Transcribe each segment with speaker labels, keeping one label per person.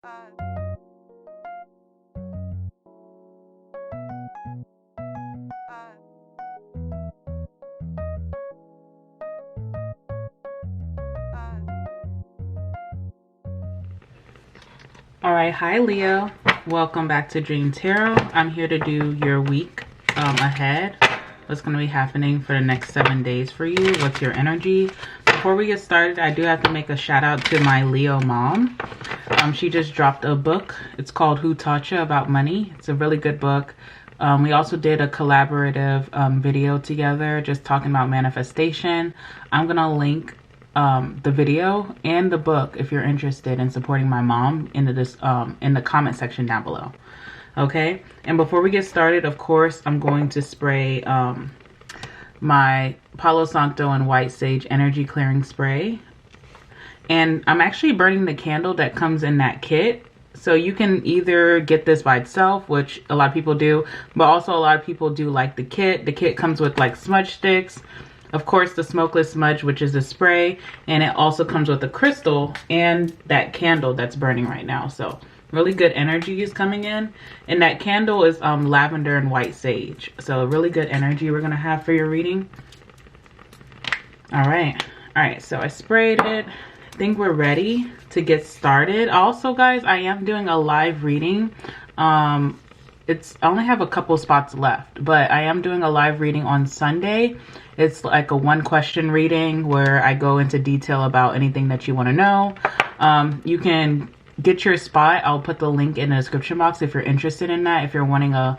Speaker 1: All right, hi Leo, welcome back to Dream Tarot. I'm here to do your week ahead, what's going to be happening for the next 7 days for you, what's your energy. Before we get started, I do have to make a shout out to my Leo mom. She just dropped a book. It's called Who Taught You About Money. It's a really good book. We also did a collaborative video together just talking about manifestation. I'm going to link the video and the book if you're interested in supporting my mom into this in the comment section down below. Okay, and before we get started, of course, I'm going to spray my Palo Santo and White Sage energy clearing spray, and I'm actually burning the candle that comes in that kit. So you can either get this by itself, which a lot of people do, but also a lot of people do like the kit. The kit comes with like smudge sticks, of course the smokeless smudge, which is a spray, and it also comes with a crystal and that candle that's burning right now. So really good energy is coming in, and that candle is lavender and white sage. So really good energy we're gonna have for your reading. All right, so I sprayed it. I think we're ready to get started. Also, guys, I am doing a live reading. I only have a couple spots left, but I am doing a live reading on Sunday. It's like a 1-question reading where I go into detail about anything that you want to know. You can get your spot. I'll put the link in the description box if you're interested in that. If you're wanting a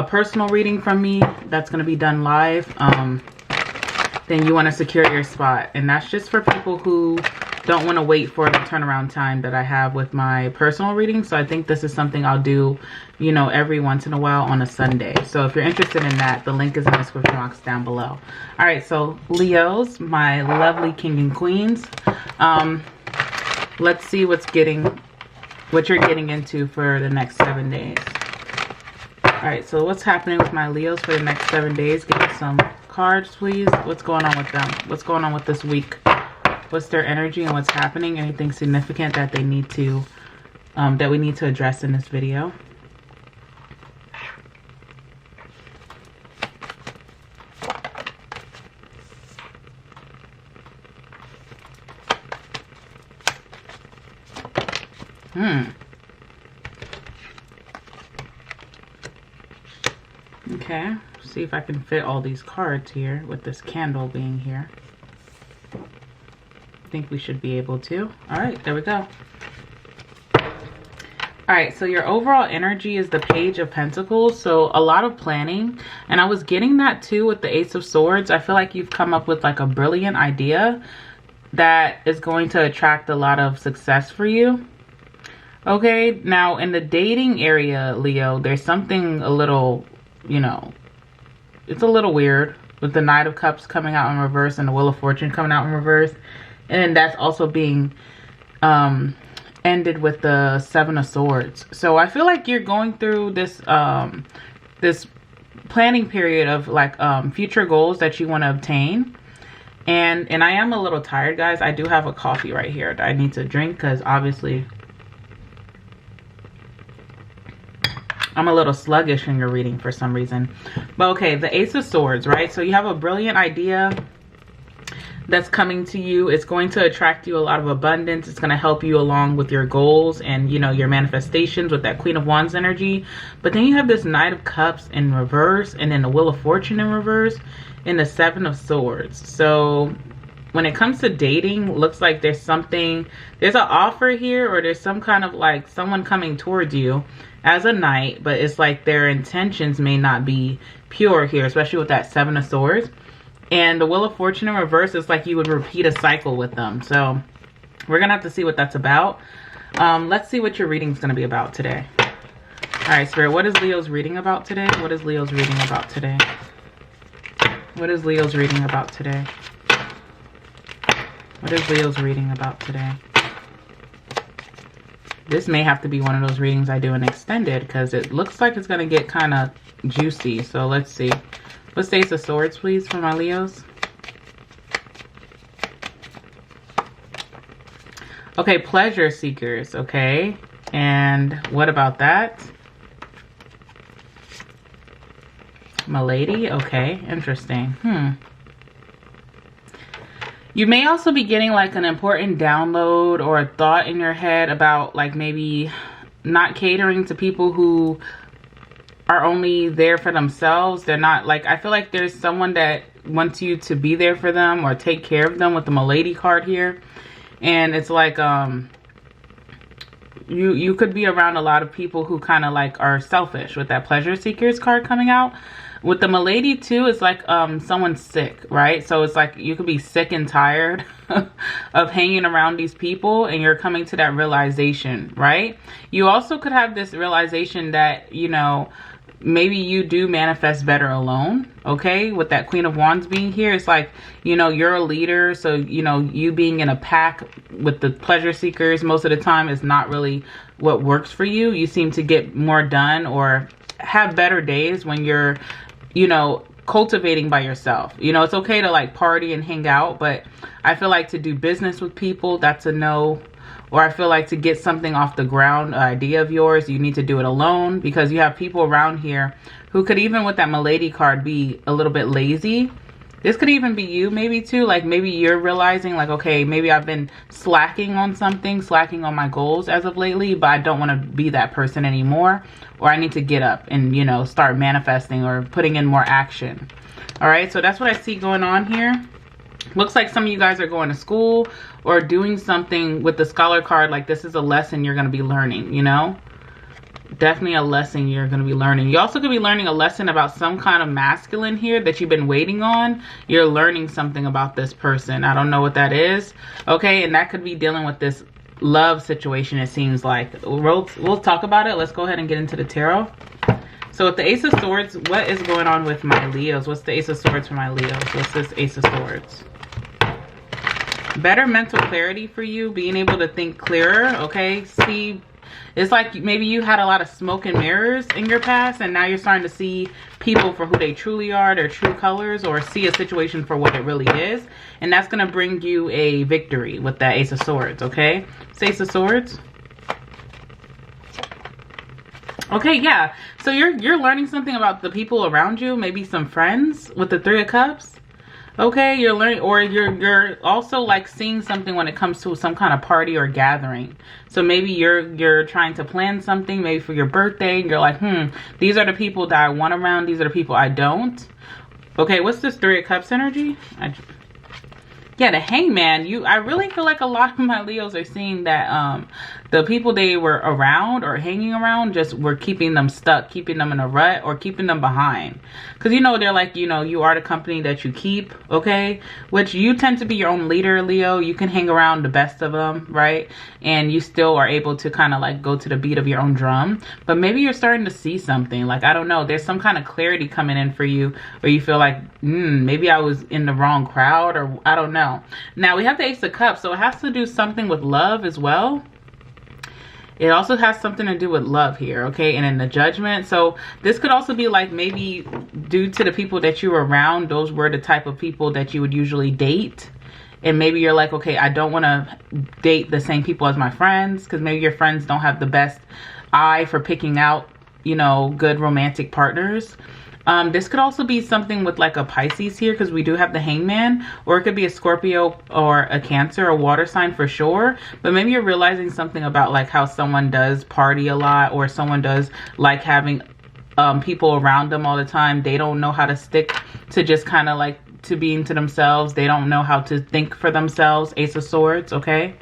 Speaker 1: personal reading from me that's going to be done live, then you want to secure your spot. And that's just for people who don't want to wait for the turnaround time that I have with my personal reading. So I think this is something I'll do, you know, every once in a while on a Sunday. So if you're interested in that, the link is in the description box down below. All right, so Leos, my lovely king and queens, let's see what you're getting into for the next 7 days. All right, so what's happening with my Leos for the next 7 days? Give me some cards, please. What's going on with them? What's going on with this week? What's their energy and what's happening? Anything significant that they need to, that we need to address in this video? Okay, see if I can fit all these cards here with this candle being here. I think we should be able to. All right, there we go. All right, so your overall energy is the Page of Pentacles. So a lot of planning, and I was getting that too with the Ace of Swords. I feel like you've come up with like a brilliant idea that is going to attract a lot of success for you. Okay, now in the dating area, Leo, there's something a little, you know, it's a little weird with the Knight of Cups coming out in reverse and the Wheel of Fortune coming out in reverse. And that's also being ended with the Seven of Swords. So I feel like you're going through this this planning period of like future goals that you want to obtain. And I am a little tired, guys. I do have a coffee right here that I need to drink because obviously I'm a little sluggish in your reading for some reason. But okay, the Ace of Swords, right? So you have a brilliant idea that's coming to you. It's going to attract you a lot of abundance. It's going to help you along with your goals and, you know, your manifestations with that Queen of Wands energy. But then you have this Knight of Cups in reverse, and then the Wheel of Fortune in reverse, and the Seven of Swords. So when it comes to dating, looks like there's an offer here, or there's some kind of like someone coming towards you as a knight, but it's like their intentions may not be pure here, especially with that Seven of Swords. And the Wheel of Fortune in reverse is like you would repeat a cycle with them. So we're gonna have to see what that's about. Let's see what your reading's gonna be about today. All right, Spirit, what is Leo's reading about today? What is Leo's reading about today? What is Leo's reading about today? What is Leo's reading about today? This may have to be one of those readings I do in extended because it looks like it's gonna get kind of juicy. So let's see. What's the Ace of Swords, please, for my Leos? Okay, pleasure seekers, okay? And what about that? Milady, okay, interesting. You may also be getting like an important download or a thought in your head about like maybe not catering to people who are only there for themselves. They're not like, I feel like there's someone that wants you to be there for them or take care of them with the Milady card here. And it's like, you could be around a lot of people who kind of like are selfish with that pleasure seekers card coming out. With the Milady too, it's like someone's sick, right? So it's like you could be sick and tired of hanging around these people, and you're coming to that realization, right? You also could have this realization that, you know, maybe you do manifest better alone, okay? With that Queen of Wands being here, it's like, you know, you're a leader, so, you know, you being in a pack with the pleasure seekers most of the time is not really what works for you. You seem to get more done or have better days when you're, you know, cultivating by yourself. You know, it's okay to like party and hang out, but I feel like to do business with people, that's a no. Or I feel like to get something off the ground, an idea of yours, you need to do it alone, because you have people around here who could, even with that Milady card, be a little bit lazy. This could even be you maybe too. Like maybe you're realizing like, okay, maybe I've been slacking on something, slacking on my goals as of lately, but I don't want to be that person anymore. Or I need to get up and, you know, start manifesting or putting in more action. All right, so that's what I see going on here. Looks like some of you guys are going to school or doing something with the Scholar card. Like this is a lesson you're going to be learning, you know? Definitely a lesson you're going to be learning. You also could be learning a lesson about some kind of masculine here that you've been waiting on. You're learning something about this person. I don't know what that is. Okay, and that could be dealing with this love situation, it seems like. We'll talk about it. Let's go ahead and get into the tarot. So with the Ace of Swords, what is going on with my Leos? What's the Ace of Swords for my Leos? What's this Ace of Swords? Better mental clarity for you, being able to think clearer, okay? See, it's like maybe you had a lot of smoke and mirrors in your past, and now you're starting to see people for who they truly are, their true colors, or see a situation for what it really is. And that's going to bring you a victory with that Ace of Swords, okay? It's Ace of Swords. Okay, yeah. So you're learning something about the people around you, maybe some friends with the Three of Cups. Okay, you're learning, or you're also like seeing something when it comes to some kind of party or gathering. So maybe you're trying to plan something, maybe for your birthday. You're like, these are the people that I want around. These are the people I don't. Okay, what's this Three of Cups energy? Yeah, the Hangman. I really feel like a lot of my Leos are seeing that the people they were around or hanging around just were keeping them stuck, keeping them in a rut, or keeping them behind. Because, you know, they're like, you know, you are the company that you keep, okay? Which you tend to be your own leader, Leo. You can hang around the best of them, right? And you still are able to kind of like go to the beat of your own drum. But maybe you're starting to see something. Like, I don't know. There's some kind of clarity coming in for you where you feel like, maybe I was in the wrong crowd, or I don't know. Now, we have the Ace of Cups, so it has to do something with love as well. It also has something to do with love here, okay? And in the Judgment. So this could also be like maybe due to the people that you were around, those were the type of people that you would usually date. And maybe you're like, okay, I don't want to date the same people as my friends, because maybe your friends don't have the best eye for picking out, you know, good romantic partners. This could also be something with like a Pisces here, because we do have the Hangman, or it could be a Scorpio or a Cancer, a water sign for sure. But maybe you're realizing something about like how someone does party a lot, or someone does like having people around them all the time. They don't know how to stick to just kind of like to being to themselves. They don't know how to think for themselves. Ace of Swords, okay?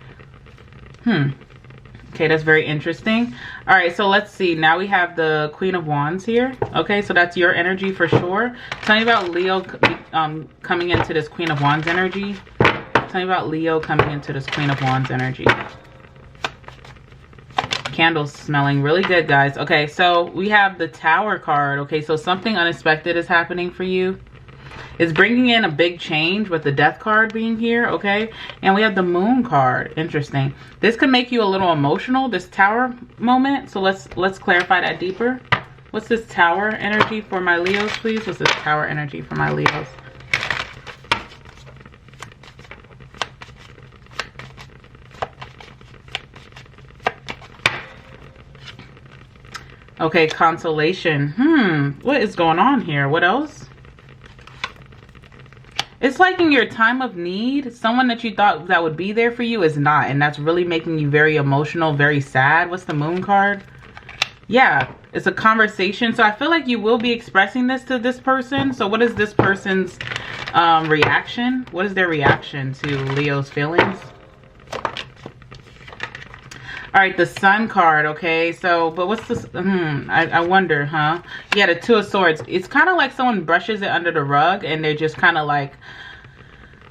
Speaker 1: Okay, that's very interesting. All right, so let's see. Now we have the Queen of Wands here. Okay, so that's your energy for sure. Tell me about Leo coming into this Queen of Wands energy. Tell me about Leo coming into this Queen of Wands energy. Candles smelling really good, guys. Okay, so we have the Tower card. Okay, so something unexpected is happening for you. It's bringing in a big change with the Death card being here, okay? And we have the Moon card. Interesting. This could make you a little emotional, this Tower moment. So let's clarify that deeper. What's this Tower energy for my Leos, please? What's this Tower energy for my Leos? Okay, consolation. What is going on here? What else? It's like in your time of need, someone that you thought that would be there for you is not. And that's really making you very emotional, very sad. What's the moon card? Yeah, it's a conversation. So I feel like you will be expressing this to this person. So what is this person's reaction? What is their reaction to Leo's feelings? All right, the Sun card. Okay, so but what's this? I wonder, huh? Yeah, the Two of Swords. It's kind of like someone brushes it under the rug and they're just kind of like,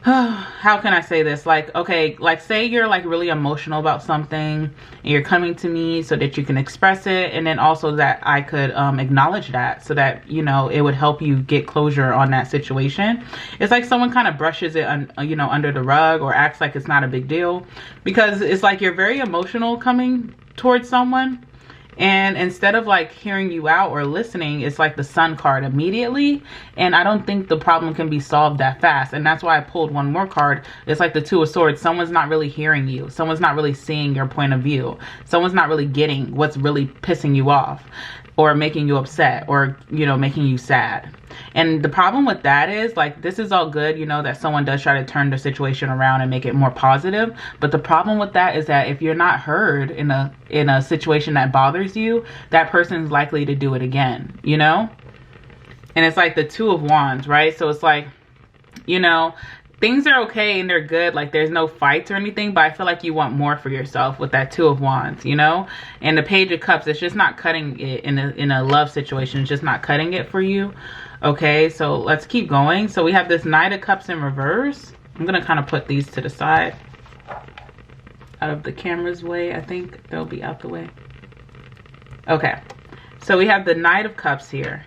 Speaker 1: how can I say this? Like, okay, like say you're like really emotional about something and you're coming to me so that you can express it, and then also that I could acknowledge that so that, you know, it would help you get closure on that situation. It's like someone kind of brushes it you know, under the rug, or acts like it's not a big deal, because it's like you're very emotional coming towards someone. And instead of like hearing you out or listening, it's like the Sun card immediately. And I don't think the problem can be solved that fast. And that's why I pulled one more card. It's like the Two of Swords. Someone's not really hearing you. Someone's not really seeing your point of view. Someone's not really getting what's really pissing you off or making you upset, or, you know, making you sad. And the problem with that is, like, this is all good, you know, that someone does try to turn the situation around and make it more positive. But the problem with that is that if you're not heard in a situation that bothers you, that person's likely to do it again, you know? And it's like the Two of Wands, right? So it's like, you know, things are okay and they're good, like there's no fights or anything, but I feel like you want more for yourself with that Two of Wands, you know? And the Page of Cups, it's just not cutting it in a love situation. It's just not cutting it for you. Okay, so let's keep going. So we have this Knight of Cups in reverse. I'm gonna kind of put these to the side, out of the camera's way. I think they'll be out the way. Okay, so we have the Knight of Cups here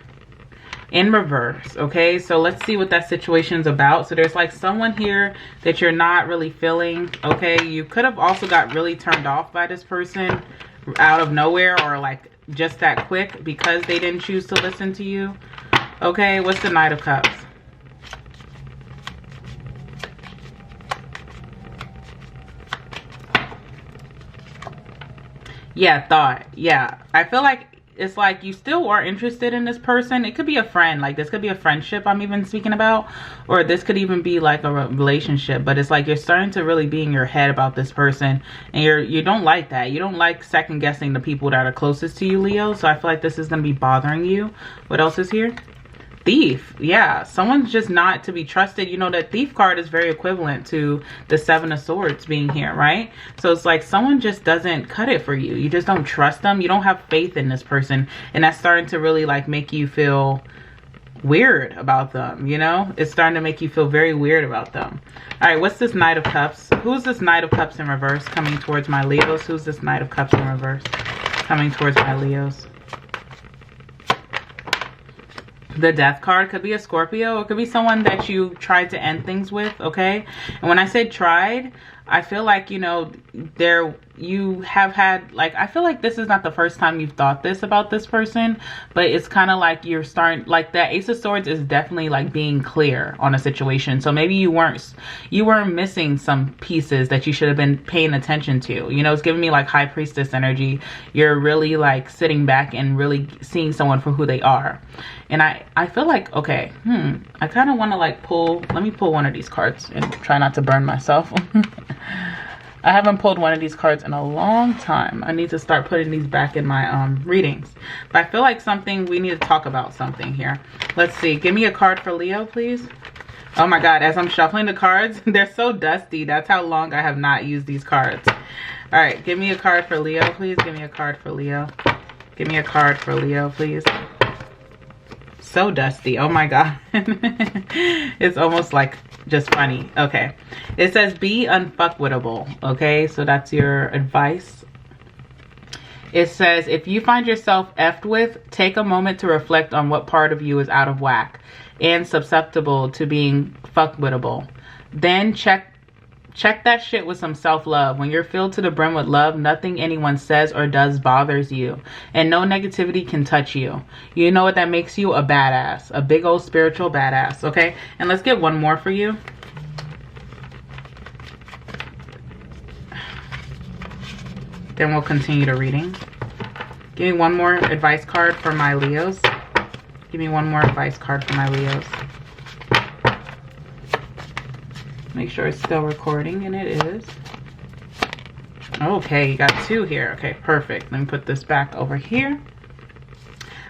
Speaker 1: in reverse. Okay, so let's see what that situation's about. So there's like someone here that you're not really feeling. Okay, you could have also got really turned off by this person out of nowhere, or like just that quick, because they didn't choose to listen to you. Okay, what's the Knight of Cups? Yeah, thought. Yeah, I feel like it's like you still are interested in this person. It could be a friend, like this could be a friendship I'm even speaking about, or this could even be like a relationship. But it's like you're starting to really be in your head about this person, and you don't like that. You don't like second guessing the people that are closest to you, Leo. So I feel like this is going to be bothering you. What else is here? Thief. Yeah, someone's just not to be trusted. You know, that Thief card is very equivalent to the Seven of Swords being here, right? So it's like someone just doesn't cut it for you. You just don't trust them. You don't have faith in this person, and that's starting to really like make you feel weird about them, you know? It's starting to make you feel very weird about them. All right, what's this Knight of Cups? Who's this Knight of Cups in reverse coming towards my Leos? Who's this Knight of Cups in reverse coming towards my Leos? The Death card could be a Scorpio. It could be someone that you tried to end things with, okay? And when I said tried, I feel like, you know, you have had, like, I feel like this is not the first time you've thought this about this person, but it's kind of like you're starting, like that Ace of Swords is definitely like being clear on a situation. So maybe you weren't missing some pieces that you should have been paying attention to. You know, it's giving me like High Priestess energy. You're really like sitting back and really seeing someone for who they are. And I feel like, okay, I kind of want to like let me pull one of these cards and try not to burn myself. I haven't pulled one of these cards in a long time. I need to start putting these back in my readings. But I feel like we need to talk about something here. Let's see. Give me a card for Leo, please. Oh my God, as I'm shuffling the cards, they're so dusty. That's how long I have not used these cards. All right, give me a card for Leo, please. Give me a card for Leo. Give me a card for Leo, please. So dusty. Oh my God. It's almost like just funny. Okay, it says be unfuckwittable. Okay, so that's your advice. It says if you find yourself effed with, take a moment to reflect on what part of you is out of whack and susceptible to being fuckwittable. Then check that shit with some self-love. When you're filled to the brim with love, nothing anyone says or does bothers you, and no negativity can touch you. You know what that makes you? A badass. A big old spiritual badass. Okay, and let's get one more for you. Then we'll continue the reading. Give me one more advice card for my Leos. Give me one more advice card for my Leos. Make sure it's still recording, and it is. Okay, you got 2 here. Okay, perfect. Let me put this back over here.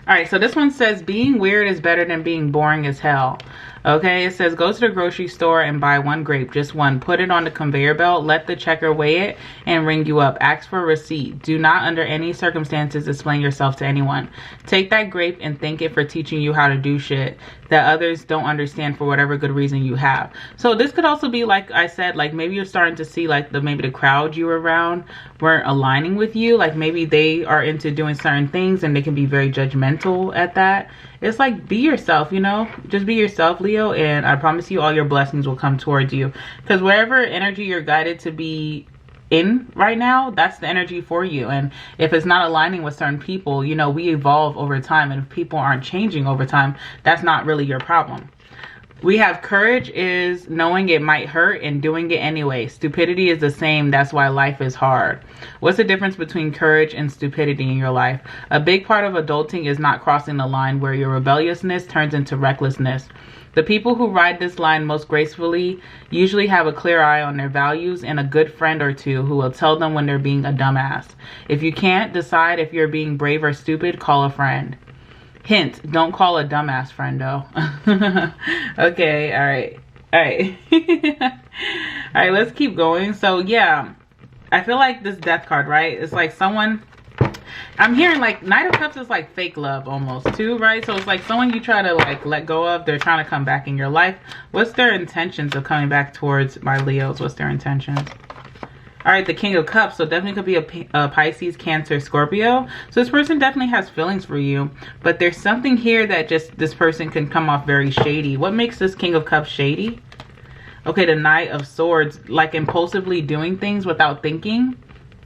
Speaker 1: All right, so this one says being weird is better than being boring as hell. Okay, it says go to the grocery store and buy 1 grape, just 1. Put it on the conveyor belt, let the checker weigh it and ring you up. Ask for a receipt. Do not under any circumstances explain yourself to anyone. Take that grape and thank it for teaching you how to do shit that others don't understand for whatever good reason you have. So this could also be, like I said, like maybe you're starting to see like maybe the crowd you were around weren't aligning with you. Like maybe they are into doing certain things and they can be very judgmental at that. It's like, be yourself, you know, just be yourself, Leo, and I promise you all your blessings will come towards you, because wherever energy you're guided to be in right now, that's the energy for you. And if it's not aligning with certain people, you know, we evolve over time, and if people aren't changing over time, that's not really your problem. We have courage is knowing it might hurt and doing it anyway. Stupidity is the same. That's why life is hard. What's the difference between courage and stupidity in your life? A big part of adulting is not crossing the line where your rebelliousness turns into recklessness. The people who ride this line most gracefully usually have a clear eye on their values and a good friend or two who will tell them when they're being a dumbass. If you can't decide if you're being brave or stupid, call a friend. Hint, don't call a dumbass friend though. Okay, all right. All right, let's keep going. So yeah, I feel like this death card, right? It's like someone, I'm hearing like Knight of Cups is like fake love almost too, right? So it's like someone you try to like let go of, they're trying to come back in your life. What's their intentions of coming back towards my Leos? What's their intentions? All right, the King of Cups, so definitely could be a Pisces, Cancer, Scorpio. So this person definitely has feelings for you, but there's something here that just this person can come off very shady. What makes this King of Cups shady? Okay, the Knight of Swords, like impulsively doing things without thinking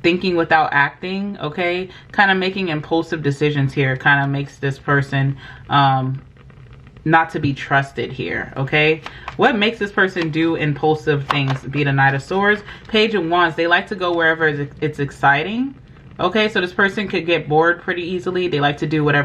Speaker 1: without acting, okay? Kind of making impulsive decisions here kind of makes this person not to be trusted here, okay? What makes this person do impulsive things? Be the Knight of Swords, Page of Wands. They like to go wherever it's exciting, okay? So this person could get bored pretty easily. They like to do whatever